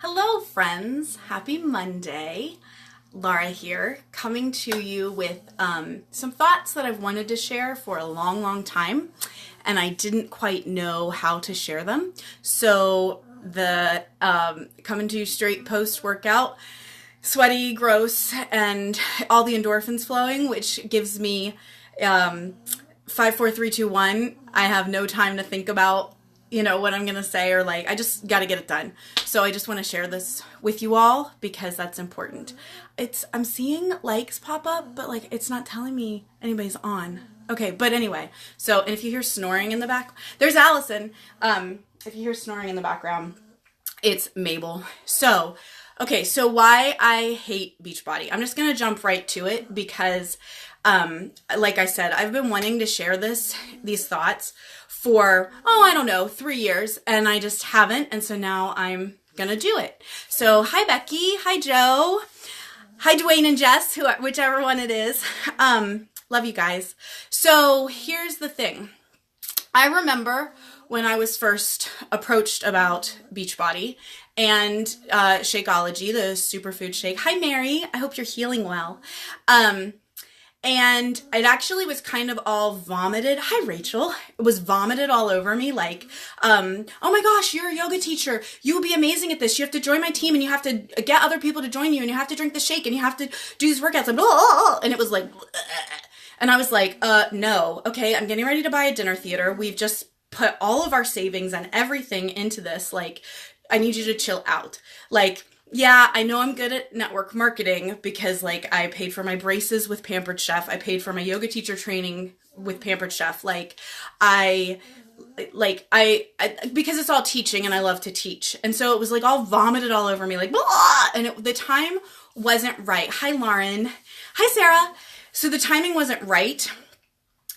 Hello friends, happy Monday. Laura here, coming to you with some thoughts that I've wanted to share for a long time, and I didn't quite know how to share them. So the coming to you straight post-workout, sweaty, gross, and all the endorphins flowing, which gives me 5, 4, 3, 2, 1. I have no time to think about what I'm gonna say, or I just got to get it done. So I just want to share this with you all because that's important. I'm seeing likes pop up, but it's not telling me anybody's on. Okay, but anyway, and if you hear snoring in the back, there's Allison. If you hear snoring in the background, it's Mabel. So why I hate Beachbody. I'm just gonna jump right to it because like I said, I've been wanting to share these thoughts for, I don't know, 3 years, and I just haven't, and so now I'm gonna do it. So, hi Becky, hi Joe, hi Dwayne and Jess, whichever one it is. Love you guys. So, here's the thing. I remember when I was first approached about Beachbody and Shakeology, the superfood shake. Hi Mary, I hope you're healing well. And it actually was kind of all vomited. Hi, Rachel. It was vomited all over me oh my gosh, you're a yoga teacher. You will be amazing at this. You have to join my team and you have to get other people to join you and you have to drink the shake and you have to do these workouts. And it was and I was no. Okay, I'm getting ready to buy a dinner theater. We've just put all of our savings and everything into this. I need you to chill out. Yeah, I know I'm good at network marketing because I paid for my braces with Pampered Chef. I paid for my yoga teacher training with Pampered Chef. Because it's all teaching and I love to teach. And so it was all vomited all over me, blah! And the time wasn't right. Hi, Lauren. Hi, Sarah. So the timing wasn't right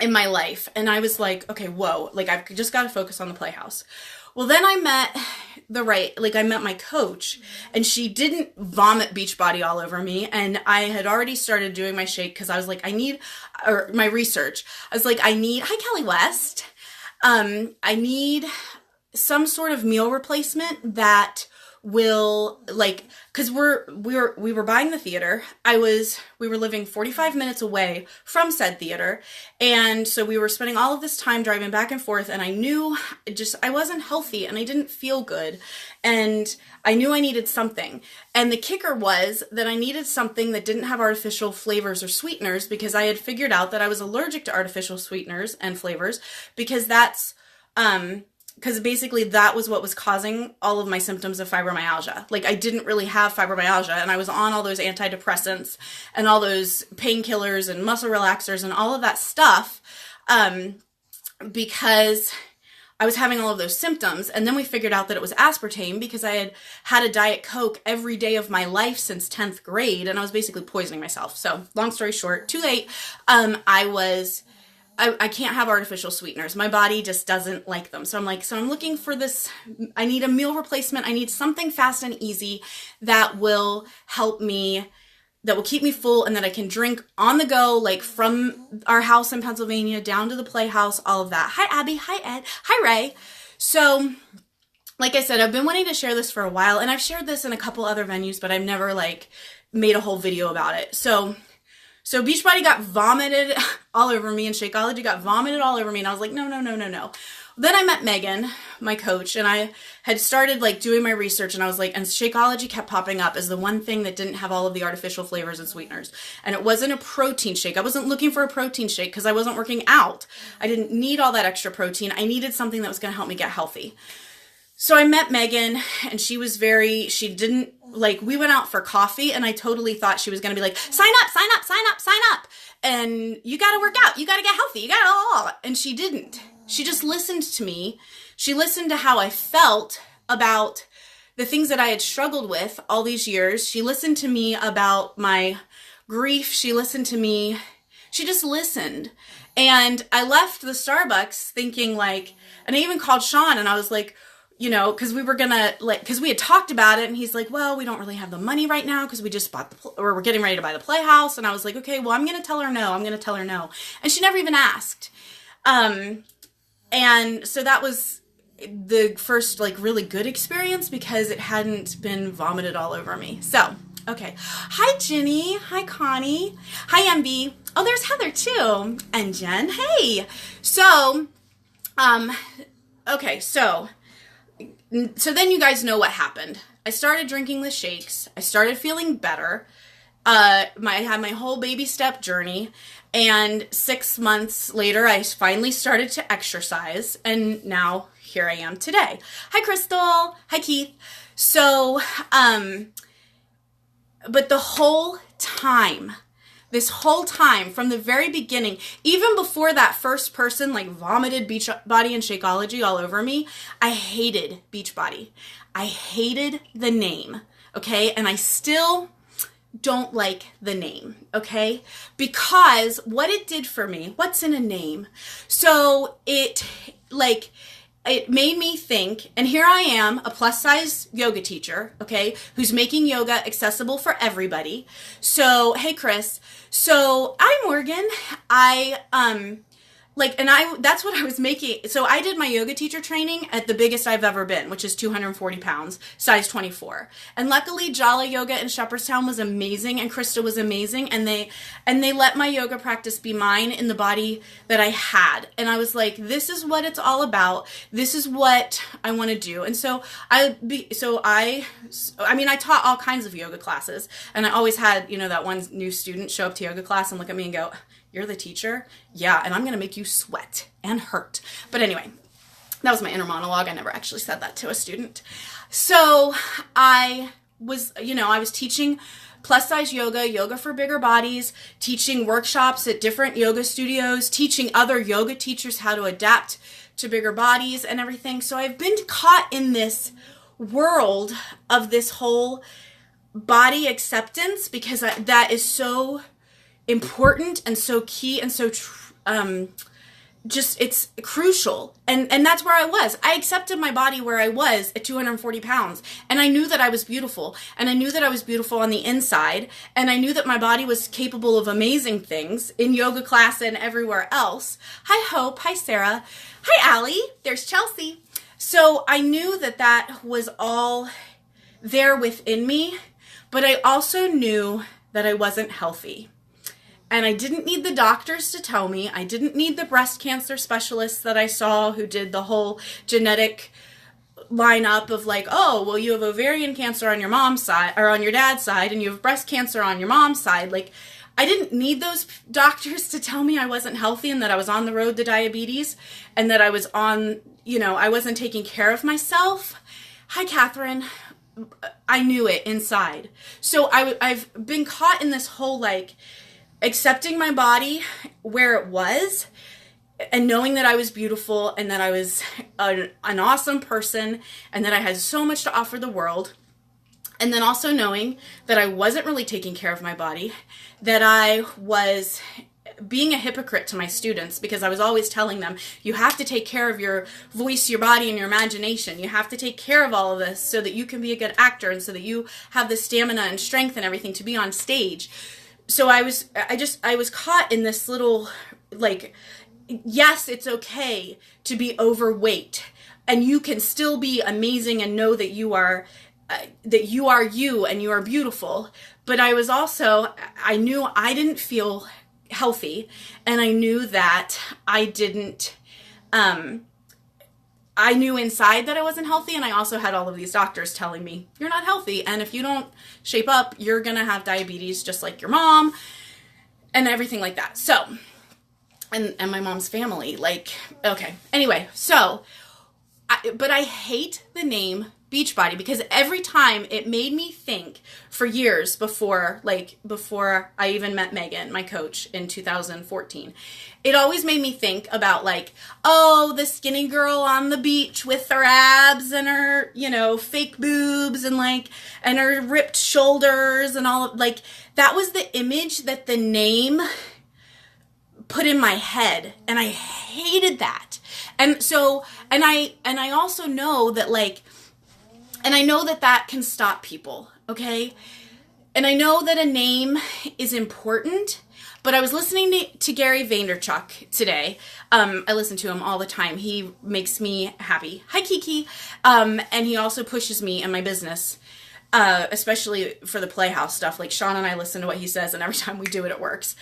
in my life. And I was okay, whoa, I've just got to focus on the Playhouse. Well, then I met I met my coach, and she didn't vomit Beachbody all over me, and I had already started doing my shake because I was my research. I was hi Kelly West, I need some sort of meal replacement that will because we were buying the theater. We were living 45 minutes away from said theater, and so we were spending all of this time driving back and forth, and I knew I wasn't healthy and I didn't feel good, and I knew I needed something. And the kicker was that I needed something that didn't have artificial flavors or sweeteners, because I had figured out that I was allergic to artificial sweeteners and flavors, because basically that was what was causing all of my symptoms of fibromyalgia. I didn't really have fibromyalgia, and I was on all those antidepressants and all those painkillers and muscle relaxers and all of that stuff because I was having all of those symptoms. And then we figured out that it was aspartame because I had had a Diet Coke every day of my life since 10th grade, and I was basically poisoning myself. So long story short, too late. I can't have artificial sweeteners. My body just doesn't like them. So I'm looking for this. I need a meal replacement. I need something fast and easy that will help me, that will keep me full, and that I can drink on the go, from our house in Pennsylvania down to the Playhouse, all of that. Hi, Abby. Hi, Ed. Hi, Ray. So, like I said, I've been wanting to share this for a while, and I've shared this in a couple other venues, but I've never made a whole video about it. So Beachbody got vomited all over me, and Shakeology got vomited all over me, and I was no. Then I met Megan, my coach, and I had started doing my research, and I was and Shakeology kept popping up as the one thing that didn't have all of the artificial flavors and sweeteners. And it wasn't a protein shake. I wasn't looking for a protein shake because I wasn't working out. I didn't need all that extra protein. I needed something that was going to help me get healthy. So I met Megan, and she didn't, we went out for coffee, and I totally thought she was going to be sign up. And you got to work out. You got to get healthy. You got to all. And she didn't. She just listened to me. She listened to how I felt about the things that I had struggled with all these years. She listened to me about my grief. She listened to me. She just listened. And I left the Starbucks thinking and I even called Sean, and I was because we were gonna because we had talked about it, and he's well, we don't really have the money right now because we just bought or we're getting ready to buy the Playhouse. And I was okay, well, I'm gonna tell her no. And she never even asked. And so that was the first like really good experience because it hadn't been vomited all over me. So, okay. Hi, Ginny. Hi, Connie. Hi, MB. Oh, there's Heather too. And Jen. Hey. So, okay. So then you guys know what happened. I started drinking the shakes. I started feeling better. I had my whole baby step journey, and 6 months later, I finally started to exercise, and now here I am today. Hi, Crystal. Hi, Keith. So, but the whole time, this whole time from the very beginning, even before that first person like vomited Beachbody and Shakeology all over me, I hated Beachbody. I hated the name, okay? And I still don't like the name, okay? Because what it did for me, what's in a name? So it made me think, and here I am, a plus size yoga teacher, okay, who's making yoga accessible for everybody. So, hey, Chris. So I'm Morgan. That's what I was making. So I did my yoga teacher training at the biggest I've ever been, which is 240 pounds, size 24. And luckily Jala Yoga in Shepherdstown was amazing, and Krista was amazing. And they let my yoga practice be mine in the body that I had. And I was like, this is what it's all about. This is what I want to do. And so I taught all kinds of yoga classes, and I always had, that one new student show up to yoga class and look at me and go, "You're the teacher?" "Yeah, and I'm going to make you sweat and hurt." But anyway, that was my inner monologue. I never actually said that to a student. So I was teaching plus size yoga for bigger bodies, teaching workshops at different yoga studios, teaching other yoga teachers how to adapt to bigger bodies and everything. So I've been caught in this world of this whole body acceptance because that is so important and so key and so it's crucial, and that's where I was. I accepted my body where I was at 240 pounds, and I knew that I was beautiful, and I knew that I was beautiful on the inside, and I knew that my body was capable of amazing things in yoga class and everywhere else. Hi Hope. Hi Sarah. Hi Allie. There's Chelsea. So I knew that was all there within me, but I also knew that I wasn't healthy. And I didn't need the doctors to tell me. I didn't need the breast cancer specialists that I saw who did the whole genetic lineup of like, oh, well, you have ovarian cancer on your mom's side or on your dad's side, and you have breast cancer on your mom's side. Like, I didn't need those doctors to tell me I wasn't healthy and that I was on the road to diabetes and that I was on, I wasn't taking care of myself. Hi, Catherine. I knew it inside. So I've been caught in this whole like, accepting my body where it was and knowing that I was beautiful and that I was an awesome person and that I had so much to offer the world. And then also knowing that I wasn't really taking care of my body, that I was being a hypocrite to my students because I was always telling them, you have to take care of your voice, your body, and your imagination. You have to take care of all of this so that you can be a good actor and so that you have the stamina and strength and everything to be on stage. So I was caught in this little, like, yes, it's okay to be overweight and you can still be amazing and know that you are you and you are beautiful. But I knew I didn't feel healthy, and I knew that I knew inside that I wasn't healthy, and I also had all of these doctors telling me, you're not healthy, and if you don't shape up, you're gonna have diabetes just like your mom, and everything like that. So, and my mom's family, like, okay. Anyway, so, but I hate the name Beachbody because every time it made me think for years before I even met Megan, my coach, in 2014, it always made me think about like, oh, the skinny girl on the beach with her abs and her, fake boobs and her ripped shoulders and all of, like, that was the image that the name put in my head, and I hated that. And so, and I also know that and I know that can stop people, okay? And I know that a name is important, But I was listening to Gary Vaynerchuk today. I listen to him all the time. He makes me happy. Hi, Kiki. And he also pushes me in my business, especially for the Playhouse stuff. Like Sean and I listen to what he says, and every time we do it, it works.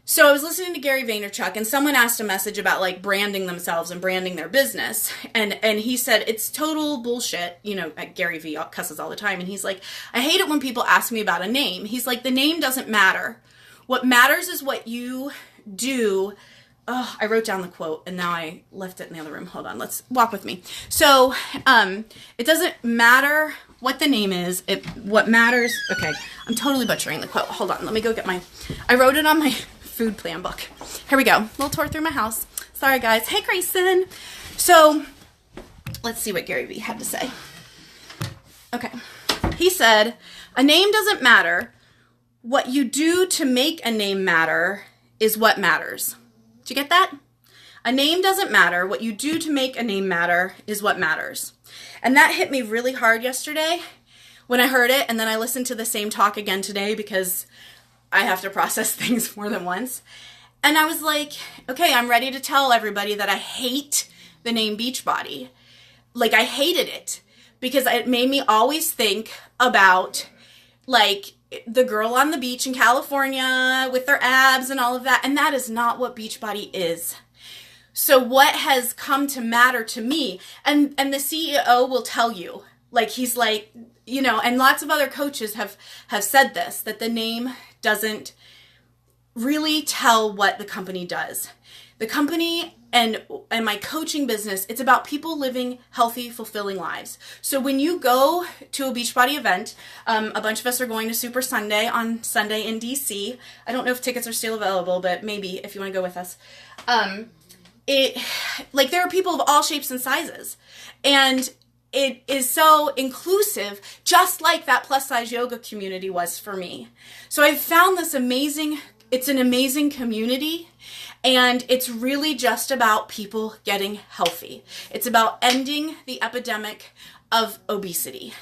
So I was listening to Gary Vaynerchuk, and someone asked a message about like branding themselves and branding their business. And he said, it's total bullshit. You know, Gary V cusses all the time. And he's like, I hate it when people ask me about a name. He's like, the name doesn't matter. What matters is what you do. Oh, I wrote down the quote and now I left it in the other room. Hold on. Let's walk with me. So, it doesn't matter what the name is. What matters. Okay. I'm totally butchering the quote. Hold on. Let me go get I wrote it on my food plan book. Here we go. Little tour through my house. Sorry guys. Hey Grayson. So let's see what Gary Vee had to say. Okay. He said, a name doesn't matter. What you do to make a name matter is what matters. Did you get that? A name doesn't matter. What you do to make a name matter is what matters. And that hit me really hard yesterday when I heard it. And then I listened to the same talk again today because I have to process things more than once. And I was like, okay, I'm ready to tell everybody that I hate the name Beachbody. Like, I hated it because it made me always think about, like, the girl on the beach in California with their abs and all of that. And that is not what Beachbody is. So what has come to matter to me, and the CEO will tell you, like, he's like, you know, and lots of other coaches have said this, that the name doesn't really tell what the company does. The company and my coaching business, it's about people living healthy, fulfilling lives. So when you go to a Beachbody event, a bunch of us are going to Super Sunday on Sunday in DC. I don't know if tickets are still available, but maybe if you want to go with us. There are people of all shapes and sizes. And it is so inclusive, just like that plus size yoga community was for me. So I've found this it's an amazing community, and it's really just about people getting healthy. It's about ending the epidemic of obesity.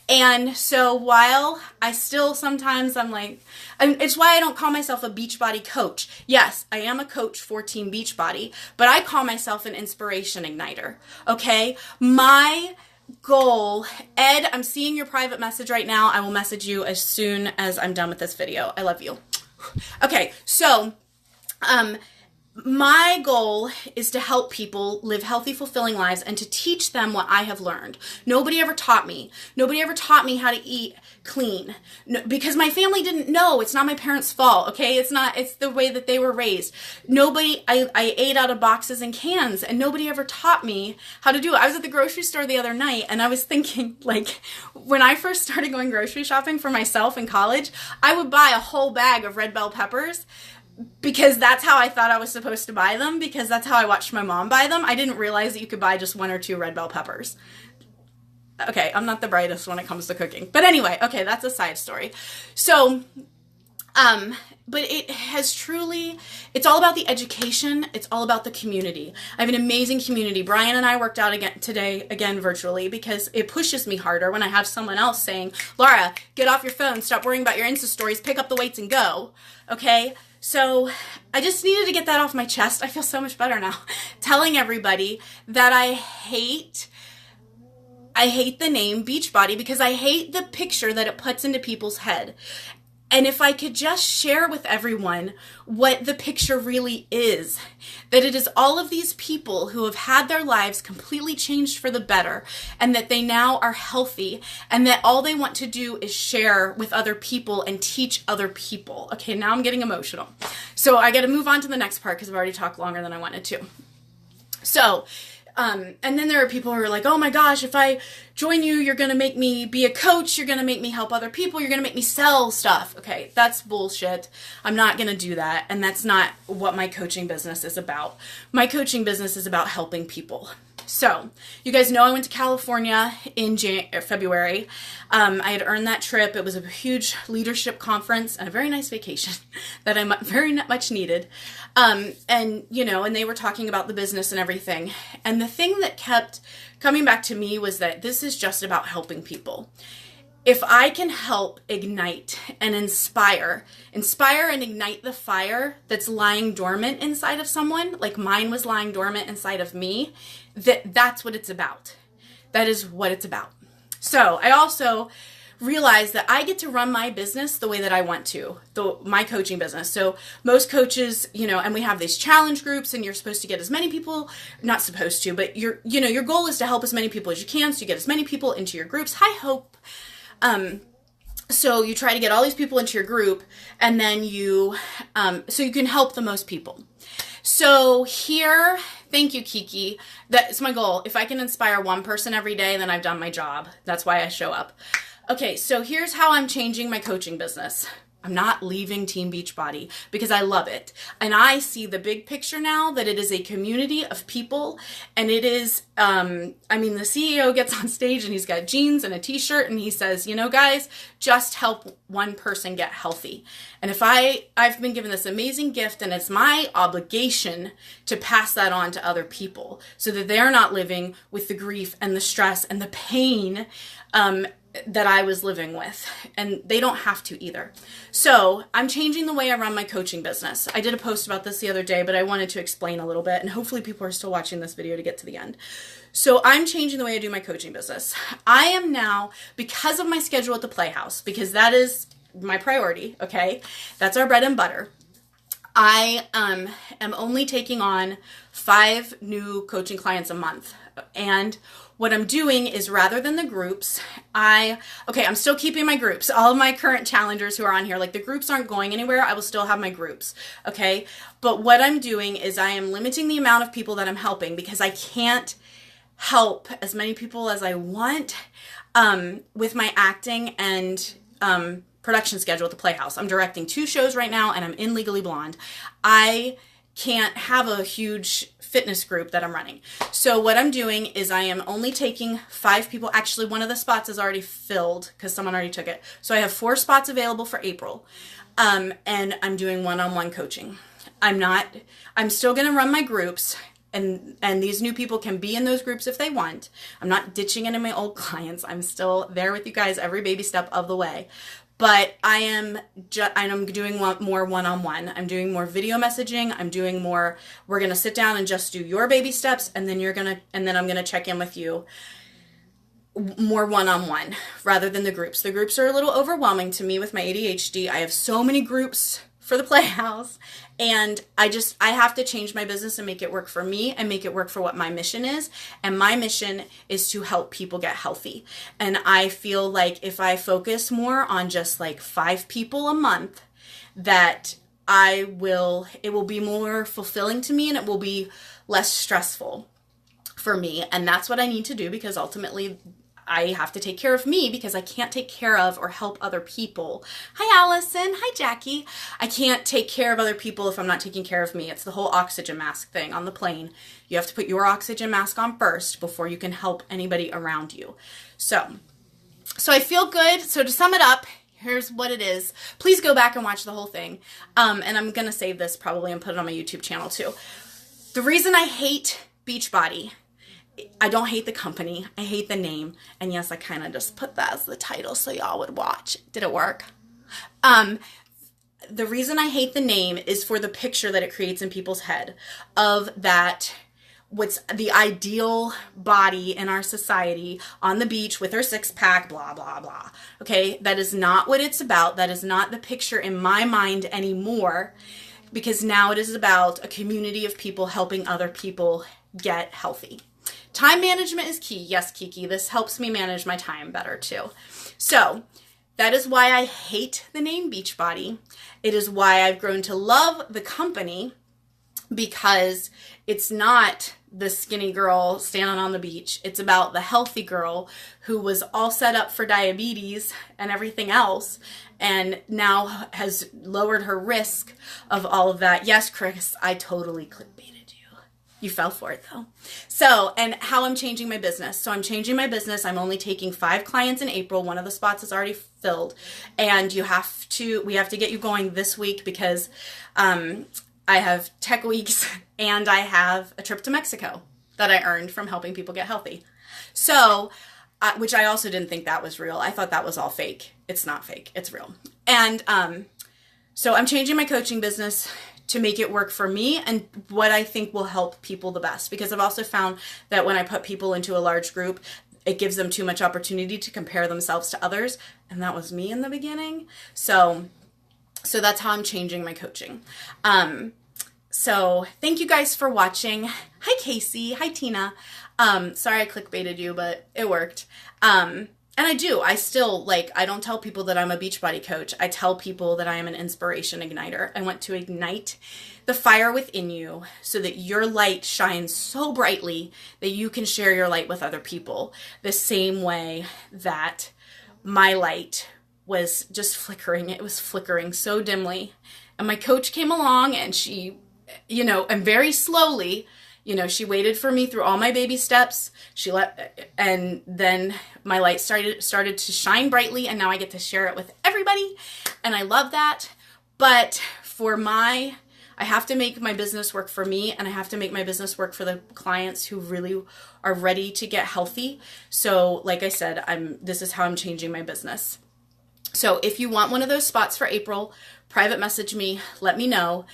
And so while I still sometimes I'm like, and it's why I don't call myself a Beachbody coach. Yes, I am a coach for Team Beachbody, but I call myself an inspiration igniter. Okay? My goal, Ed, I'm seeing your private message right now. I will message you as soon as I'm done with this video. I love you. Okay, so my goal is to help people live healthy, fulfilling lives and to teach them what I have learned. Nobody ever taught me. Nobody ever taught me how to eat clean because my family didn't know. It's not my parents' fault, okay? It's the way that they were raised. I ate out of boxes and cans and nobody ever taught me how to do it. I was at the grocery store the other night and I was thinking, like, when I first started going grocery shopping for myself in college, I would buy a whole bag of red bell peppers because that's how I thought I was supposed to buy them, because that's how I watched my mom buy them. I didn't realize that you could buy just 1 or 2 red bell peppers. Okay, I'm not the brightest when it comes to cooking. But anyway, okay, that's a side story. So, but it has truly, it's all about the education. It's all about the community. I have an amazing community. Brian and I worked out today virtually because it pushes me harder when I have someone else saying, Laura, get off your phone, stop worrying about your Insta stories, pick up the weights and go. Okay? So I just needed to get that off my chest. I feel so much better now. Telling everybody that I hate the name Beachbody because I hate the picture that it puts into people's head. And if I could just share with everyone what the picture really is, that it is all of these people who have had their lives completely changed for the better, and that they now are healthy, and that all they want to do is share with other people and teach other people. Okay, now I'm getting emotional. So I got to move on to the next part because I've already talked longer than I wanted to. So, and then there are people who are like, oh my gosh, if I join you, you're going to make me be a coach. You're going to make me help other people. You're going to make me sell stuff. Okay, that's bullshit. I'm not going to do that. And that's not what my coaching business is about. My coaching business is about helping people. So, you guys know I went to California in February. I had earned that trip. It was a huge leadership conference and a very nice vacation that I very much needed. And they were talking about the business and everything. And the thing that kept coming back to me was that this is just about helping people. if I can help ignite and inspire and ignite the fire that's lying dormant inside of someone, like mine was lying dormant inside of me, that's what it's about. That is what it's about. So I also realize that I get to run my business the way that I want to, my coaching business. So most coaches, and we have these challenge groups, and you're supposed to get as many people, not supposed to, but your goal is to help as many people as you can, so you get as many people into your groups. High hope. So you try to get all these people into your group, and then so you can help the most people. So here, thank you, Kiki. That's my goal. If I can inspire one person every day, then I've done my job. That's why I show up. Okay, so here's how I'm changing my coaching business. I'm not leaving Team Beachbody because I love it. And I see the big picture now, that it is a community of people. And it is, the CEO gets on stage and he's got jeans and a t-shirt and he says, guys, just help one person get healthy. And if I've been given this amazing gift, and it's my obligation to pass that on to other people so that they're not living with the grief and the stress and the pain, that I was living with, and they don't have to either. So I'm changing the way I run my coaching business. I did a post about this the other day, but I wanted to explain a little bit, and hopefully people are still watching this video to get to the end. So I'm changing the way I do my coaching business. I am now, because of my schedule at the Playhouse, because that is my priority, okay? That's our bread and butter. I am only taking on 5 new coaching clients a month. And what I'm doing is, rather than the groups, I'm still keeping my groups. All of my current challengers who are on here, like, the groups aren't going anywhere. I will still have my groups, okay? But what I'm doing is I am limiting the amount of people that I'm helping, because I can't help as many people as I want with my acting and production schedule at the Playhouse. I'm directing 2 shows right now, and I'm in Legally Blonde. I can't have a huge fitness group that I'm running. So what I'm doing is I am only taking 5 people. Actually, one of the spots is already filled because someone already took it. So I have 4 spots available for April. And I'm doing one-on-one coaching. I'm still going to run my groups, and these new people can be in those groups if they want. I'm not ditching any of my old clients. I'm still there with you guys every baby step of the way. But I'm doing more one-on-one. I'm doing more video messaging. I'm doing more, we're going to sit down and just do your baby steps, and then I'm going to check in with you more one-on-one rather than the groups. The groups are a little overwhelming to me with my ADHD. I have so many groups for the Playhouse, and I have to change my business and make it work for me and make it work for what my mission is. And my mission is to help people get healthy. And I feel like if I focus more on just like 5 people a month, that it will be more fulfilling to me, and it will be less stressful for me. And that's what I need to do, because ultimately I have to take care of me, because I can't take care of or help other people. Hi, Allison. Hi, Jackie. I can't take care of other people if I'm not taking care of me. It's the whole oxygen mask thing on the plane. You have to put your oxygen mask on first before you can help anybody around you. So I feel good. So to sum it up, here's what it is. Please go back and watch the whole thing. And I'm going to save this probably and put it on my YouTube channel too. The reason I hate Beachbody, I don't hate the company. I hate the name. And yes, I kind of just put that as the title so y'all would watch. Did it work? The reason I hate the name is for the picture that it creates in people's head of that, what's the ideal body in our society on the beach with her 6-pack, blah, blah, blah. Okay, that is not what it's about. That is not the picture in my mind anymore, because now it is about a community of people helping other people get healthy. Time management is key. Yes, Kiki, this helps me manage my time better too. So that is why I hate the name Beachbody. It is why I've grown to love the company, because it's not the skinny girl standing on the beach. It's about the healthy girl who was all set up for diabetes and everything else, and now has lowered her risk of all of that. Yes, Chris, I totally clickbaited. You fell for it though. So, and how I'm changing my business. So I'm changing my business. I'm only taking 5 clients in April. One of the spots is already filled, and we have to get you going this week, because I have tech weeks and I have a trip to Mexico that I earned from helping people get healthy. So which I also didn't think that was real. I thought that was all fake. It's not fake. It's real. And so I'm changing my coaching business to make it work for me and what I think will help people the best. Because I've also found that when I put people into a large group, it gives them too much opportunity to compare themselves to others. And that was me in the beginning. So that's how I'm changing my coaching. So thank you guys for watching. Hi, Casey. Hi, Tina. Sorry I clickbaited you, but it worked. And I still, I don't tell people that I'm a Beachbody coach. I tell people that I am an inspiration igniter. I want to ignite the fire within you so that your light shines so brightly that you can share your light with other people. The same way that my light was just flickering. It was flickering so dimly. And my coach came along and she, and very slowly, she waited for me through all my baby steps. And then my light started to shine brightly, and now I get to share it with everybody. And I love that. But I have to make my business work for me, and I have to make my business work for the clients who really are ready to get healthy. So like I said, this is how I'm changing my business. So if you want one of those spots for April, private message me, let me know,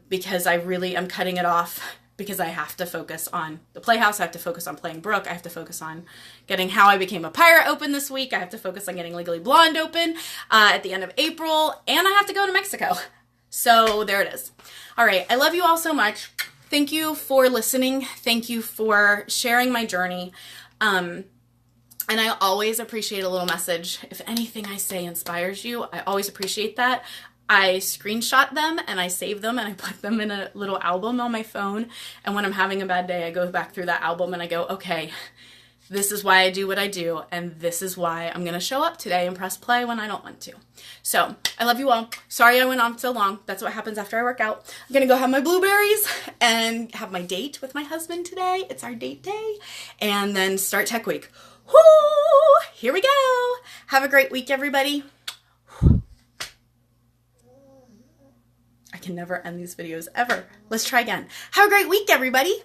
because I really am cutting it off because I have to focus on the Playhouse. I have to focus on playing Brooke. I have to focus on getting How I Became a Pirate open this week. I have to focus on getting Legally Blonde open at the end of April, and I have to go to Mexico. So there it is. All right. I love you all so much. Thank you for listening. Thank you for sharing my journey. And I always appreciate a little message. If anything I say inspires you, I always appreciate that. I screenshot them and I save them and I put them in a little album on my phone. And when I'm having a bad day, I go back through that album and I go, okay, this is why I do what I do. And this is why I'm going to show up today and press play when I don't want to. So I love you all. Sorry I went on so long. That's what happens after I work out. I'm going to go have my blueberries and have my date with my husband today. It's our date day. And then start Tech Week. Woo! Here we go. Have a great week, everybody. I can never end these videos ever. Let's try again. Have a great week, everybody.